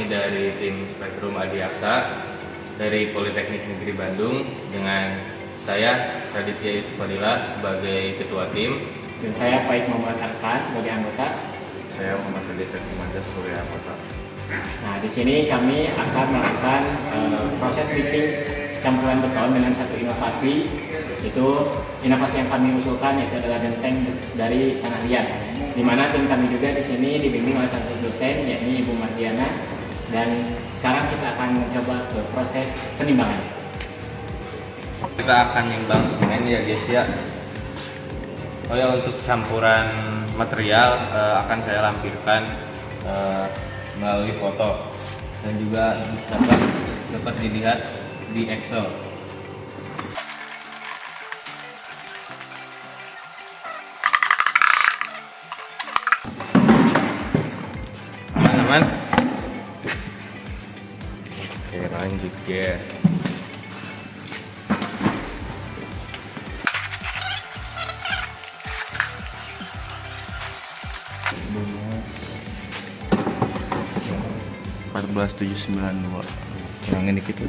kami dari tim Spektrum Adiaksa dari Politeknik Negeri Bandung dengan saya Raditya Yusuf Fadila sebagai ketua tim dan saya Faik Muhammad Arkan sebagai anggota. Saya Muhammad Raditya Kimanda sebagai anggota. Nah, di sini kami akan melakukan proses mixing campuran beton dengan satu inovasi. Itu inovasi yang kami usulkan yaitu adalah genteng dari tanah liat. Di mana tim kami juga di sini dibimbing oleh satu dosen yakni Ibu Mardiana. Dan sekarang kita akan mencoba ke proses penimbangan. kita akan nimbang semen ya guys ya. Oh ya, untuk campuran material akan saya lampirkan melalui foto dan juga dapat dilihat di Excel. Aman-aman. Oke, lanjut guys. Bunga 14792. Kurangin dikit tuh.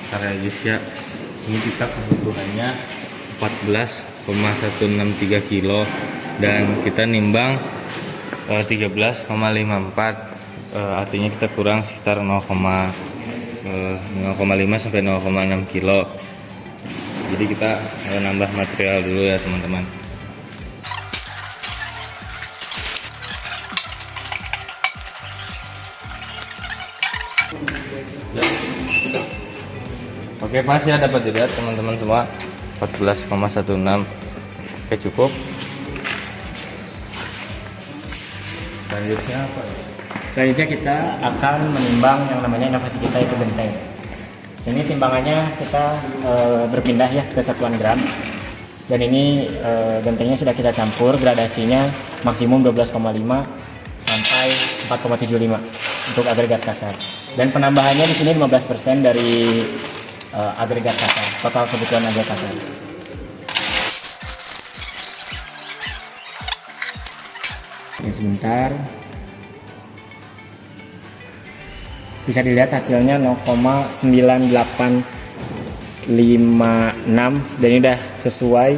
Karya guys ya, ini kita kebutuhannya 14,163 kilo dan kita nimbang 13,54, artinya kita kurang sekitar 0,5 sampai 0,6 kilo. Jadi kita nambah material dulu ya teman-teman. Oke, pas ya, dapat dilihat teman-teman semua 14,16. Oke, cukup. Selanjutnya apa? Selanjutnya kita akan menimbang yang namanya inovasi kita itu genteng. Ini timbangannya kita berpindah ya ke satuan gram. Dan ini gentengnya sudah kita campur, gradasinya maksimum 12,5 sampai 4,75 untuk agregat kasar. Dan penambahannya di sini 15% dari agregat kasar, total kebutuhan agregat kasar. Oke, sebentar. Bisa dilihat hasilnya 0,9856 dan ini udah sesuai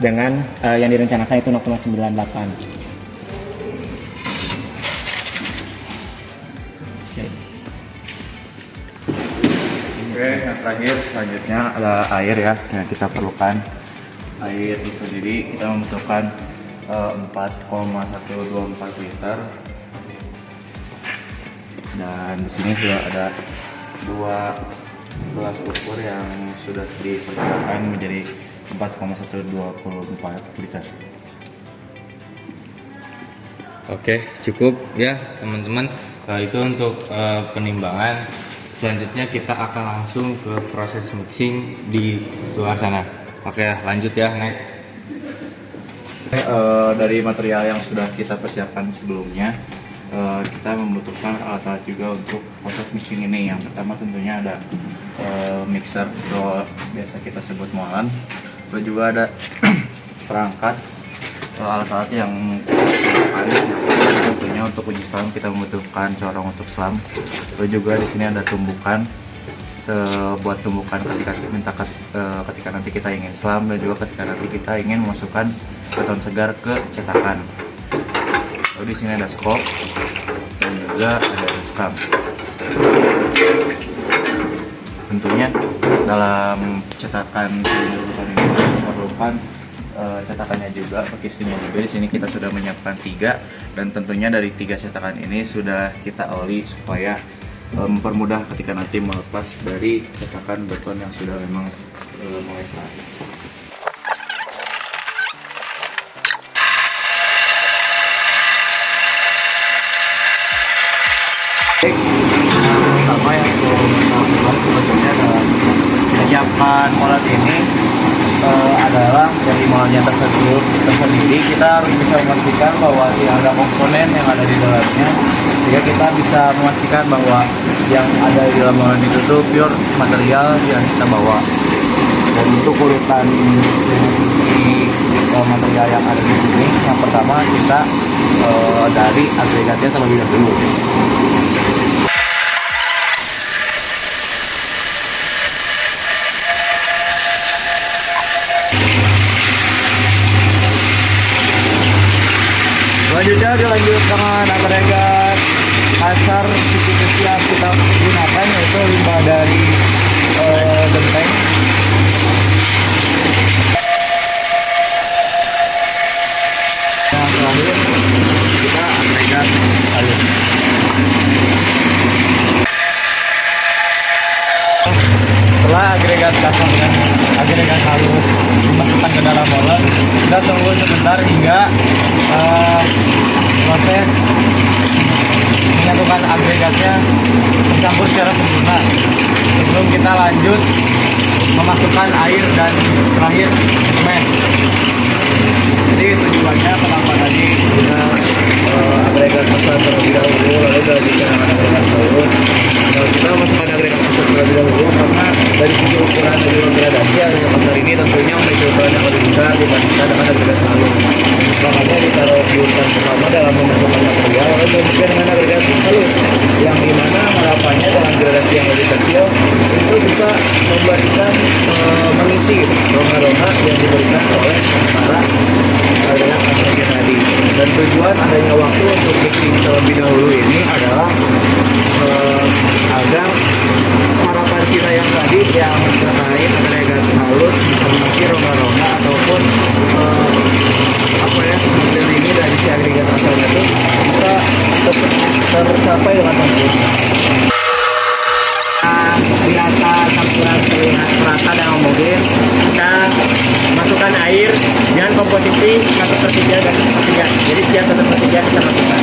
dengan yang direncanakan itu 0,98. Oke, yang terakhir selanjutnya adalah air ya yang kita perlukan. Air itu sendiri kita membutuhkan 4,124 liter. Dan di sini sudah ada 2 gelas ukur yang sudah diperkirakan menjadi 4,124 liter. Oke, cukup ya teman-teman. Itu untuk penimbangan. Selanjutnya kita akan langsung ke proses mixing di luar sana. Oke, lanjut ya, next. Dari material yang sudah kita persiapkan sebelumnya, kita membutuhkan alat-alat juga untuk proses mixing ini. Yang pertama tentunya ada mixer atau biasa kita sebut molen. Lalu juga ada perangkat alat-alat yang tentunya untuk uji selam kita membutuhkan corong untuk selam. Lalu juga di sini ada tumbukan buat tumbukan ketika nanti kita ingin selam, dan juga ketika nanti kita ingin memasukkan beton segar ke cetakan. Lalu di sini ada skop dan juga ada ruskam. Tentunya dalam cetakan ini diperlukan cetakannya juga, pakistimnya juga. Di sini kita sudah menyiapkan 3, dan tentunya dari 3 cetakan ini sudah kita oli supaya mempermudah ketika nanti melepas dari cetakan beton yang sudah memang mulai keras. Baik, pertama yang lakukan sebetulnya dalam menyiapkan molen ini adalah dari molennya tersendiri kita harus bisa memastikan bahwa ada komponen yang ada di dalamnya, sehingga kita bisa memastikan bahwa yang ada di dalam molen itu tuh pure material yang kita bawa. Dan untuk urutan di material yang ada di sini, yang pertama kita dari agregatnya terlebih dahulu. Selanjutnya dilanjut dengan agregat kasar substitusi yang kita gunakan, yaitu limbah dari genteng. Yang terakhir kita agregat kayu. Setelah agregat kasar dan agregat kayu dimasukkan ke dalam molen, kita tunggu sebentar hingga proses menyatukan agregatnya bercampur secara sempurna sebelum kita lanjut memasukkan air dan terakhir semen. Jadi tujuannya kenapa tadi kita agregat kasar terlebih dahulu lalu dilanjutkan dengan agregat kayu. Kalau kita masukkan agregat kasar terlebih dahulu karena dari segi ukuran dan juga gradasi agregat kasar ini tentunya memiliki ukuran yang lebih besar dibandingkan dengan agregat kayu. Makanya ditaruh di urutan pertama dalam memasukkan material, lalu dilanjutkan dengan agregat kayu yang dimana harapannya dengan gradasi yang lebih kecil itu bisa memberikan mengisi rongga-rongga yang diberikan oleh para agregat kasarnya tadi. Dan tujuan adanya waktu untuk mixing terlebih dahulu ini adalah agar harapan kita yang tadi yang terkait agregat halus bisa mengisi rongga-rongga ataupun hasil ini dari si agregat kasarnya itu bisa tercapai dengan sempurna. Biasa campuran terlihat merata dan homogen, kita masukkan air dengan komposisi 1/3 dan 1/3, jadi setiap 1/3 kita masukkan.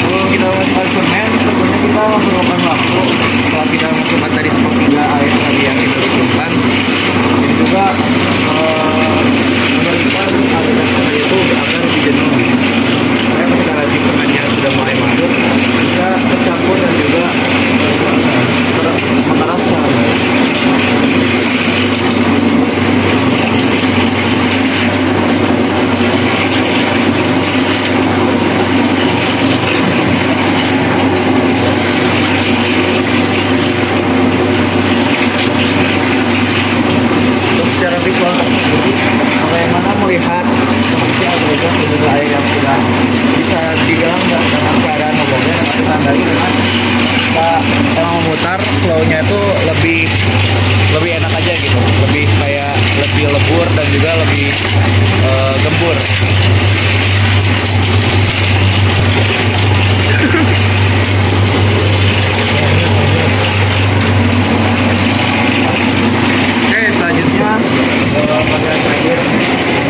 Kalau kita masukkan semen, tentunya kita memerlukan waktu. Setelah kita masukkan tadi 1/3 air tadi yang kita simpan, ini juga memberikan agregat kasar itu agar lebih jenuh. Saya ketika nanti semennya sudah mulai masuk, bisa tercampur dan juga mengeras secara baik. Secara visual bagaimana melihat seperti agregat dan juga air yang sudah bisa dibilang dalam keadaan homogen, tapi tandanya dengan kita memutar flow-nya itu lebih enak aja gitu, lebih kayak lebih lebur dan juga lebih gembur. Oke, selanjutnya bagian terakhir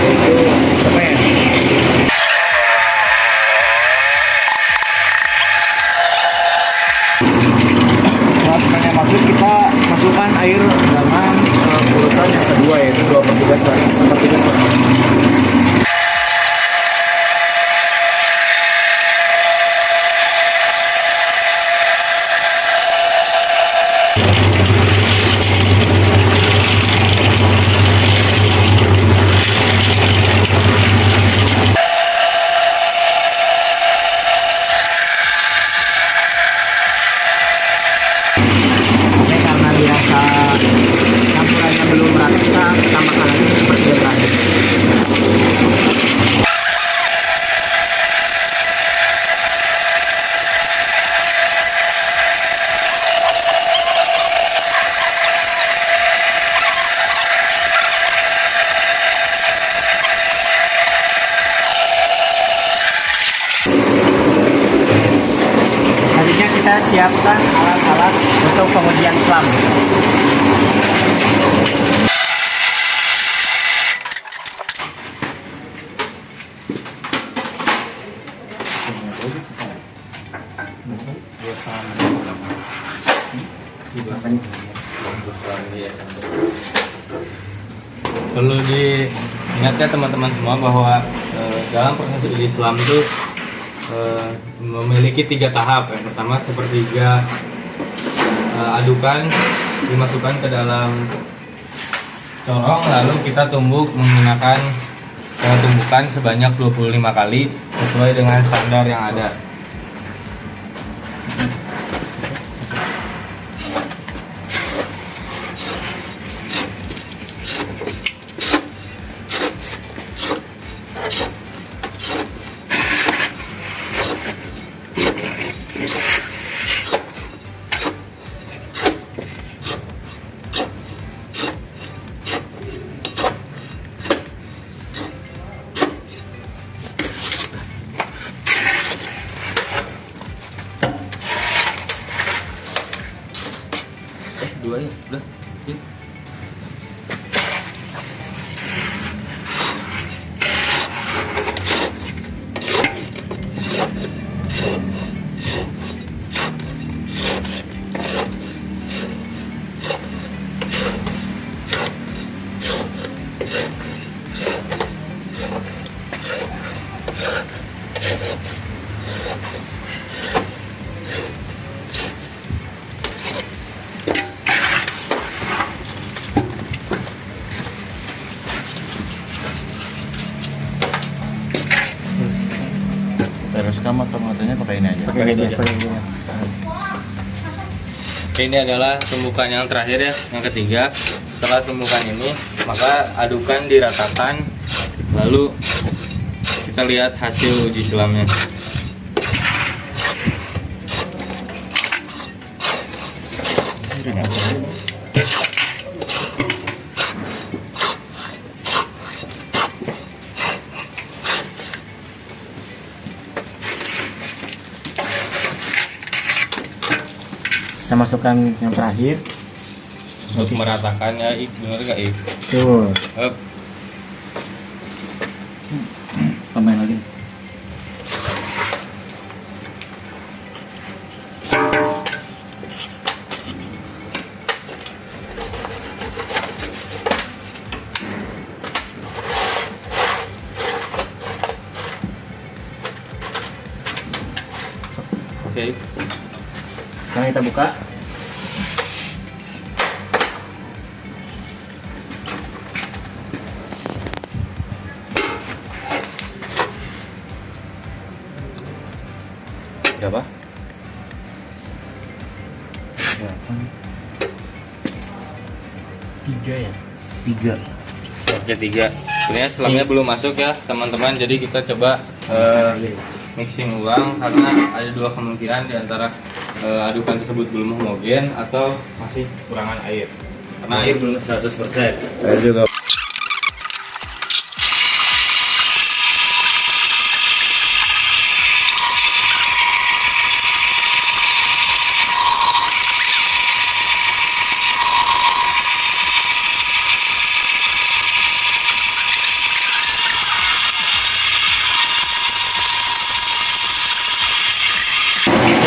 itu semen. Setelah semennya masuk, kita masukkan air dengan urutan yang kedua, yaitu 2/3 dari 1/3. Campurannya belum rata, kita tambahkan lagi seperti yang terakhir. menyiapkan alat-alat untuk pengujian selam. Perlu diingat ya teman-teman semua bahwa dalam proses uji selam itu memiliki 3 tahap. Yang pertama sepertiga adukan dimasukkan ke dalam corong, lalu kita tumbuk menggunakan tumbukan sebanyak 25 kali sesuai dengan standar yang ada. Dua ya, udah. Terus kamu tomatnya pakai ini aja. Pakai ini aja. Ini adalah tumbukan yang terakhir ya, yang ketiga. Setelah tumbukan ini, maka adukan diratakan, lalu kita lihat hasil uji selamnya. Kita masukkan yang terakhir. Untuk meratakannya, bener gak Ik? Tuh. Up. Tambahin lagi. Oke. Sekarang kita buka. Berapa? Tiga ya. 3. Oke, 3. Sebenarnya selamnya belum masuk ya teman-teman, jadi kita coba mixing ulang karena ada 2 kemungkinan di antara adukan tersebut belum homogen atau masih kekurangan air. Karena air belum 100%. Saya juga.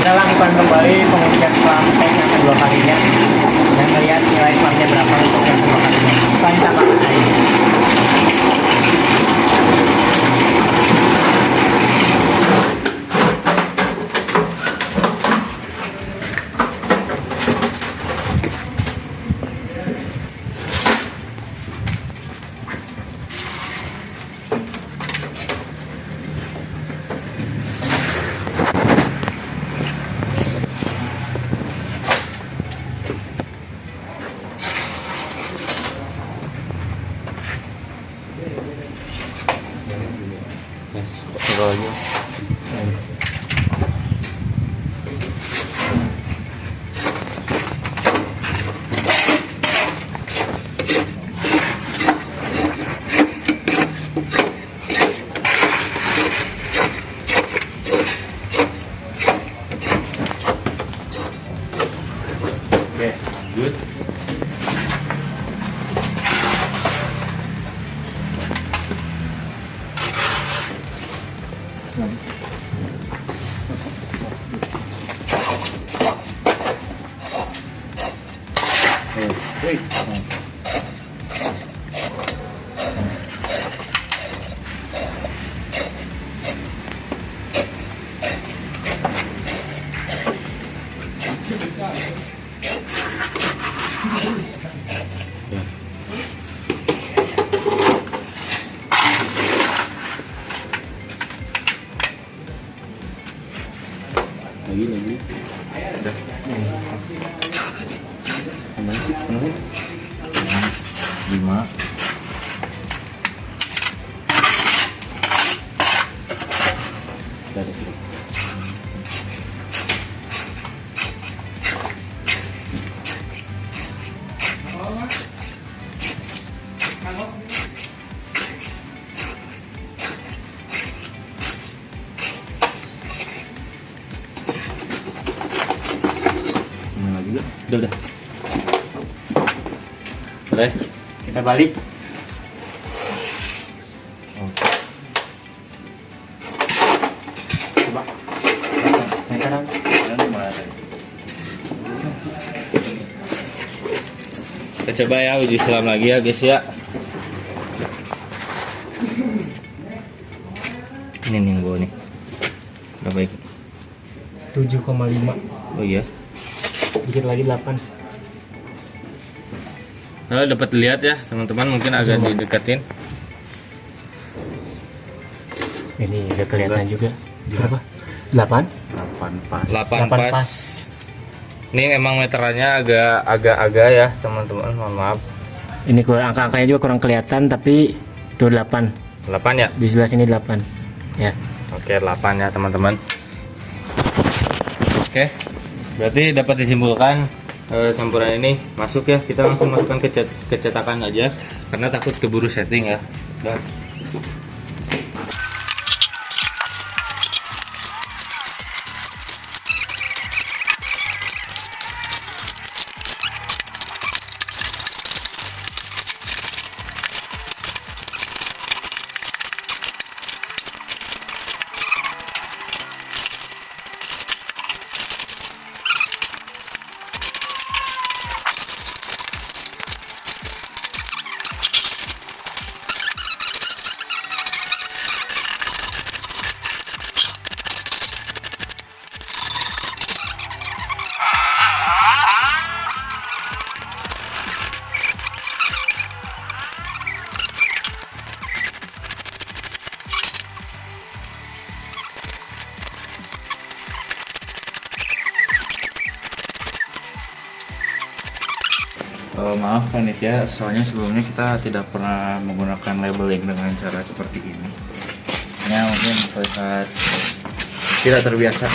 Kita lakukan kembali pengujian selam tes yang kedua kalinya dan melihat nilai selamnya berapa untuk yang kedua kalinya. Kita tambahkan air. Coba lagi. 5. Ini lagi gak? Udah. Boleh? Kita balik. Coba. Yang kanan. Ini mana? Kita coba ya uji selam lagi ya guys ya. Ini nih yang bawah nih. Udah baik. 7,5. Oh iya. Dikit lagi 8. Kalau dapat lihat ya teman-teman, mungkin agak dideketin. Ini udah kelihatan juga. Berapa? 8? 8 pas. 8 8 pas. Ini emang meterannya agak ya teman-teman, mohon maaf. Ini kurang, angka-angkanya juga kurang kelihatan, tapi tuh 8. 8 ya? Di sebelah sini 8. Ya. Oke, 8 ya teman-teman. Oke. Berarti dapat disimpulkan campuran ini masuk ya. Kita langsung masukkan ke cetakan aja karena takut keburu setting ya. Dan Maaf panitia, soalnya sebelumnya kita tidak pernah menggunakan labeling dengan cara seperti ini. Ya mungkin terlihat tidak terbiasa.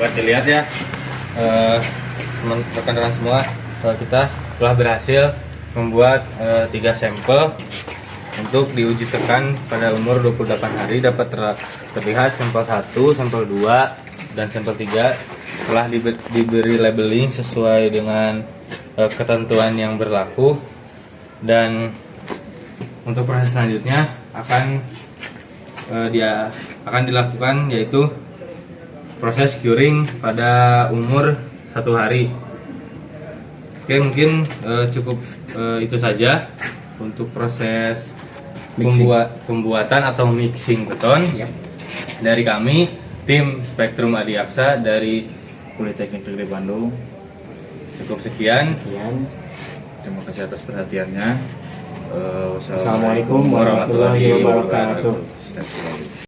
dapat dilihat ya rekan-rekan semua, soal kita telah berhasil membuat 3 sampel untuk diuji tekan pada umur 28 hari. Dapat terlihat sampel 1, sampel 2, dan sampel 3 telah diberi labeling sesuai dengan ketentuan yang berlaku. Dan untuk proses selanjutnya akan dilakukan, yaitu proses curing pada umur 1 hari. Oke, mungkin cukup itu saja untuk proses pembuatan atau mixing beton. Yap. Dari kami tim Spektrum Adiaksa dari Politeknik Negeri Bandung. cukup sekian. Terima kasih atas perhatiannya. Assalamualaikum warahmatullahi wabarakatuh. Wabarakatuh.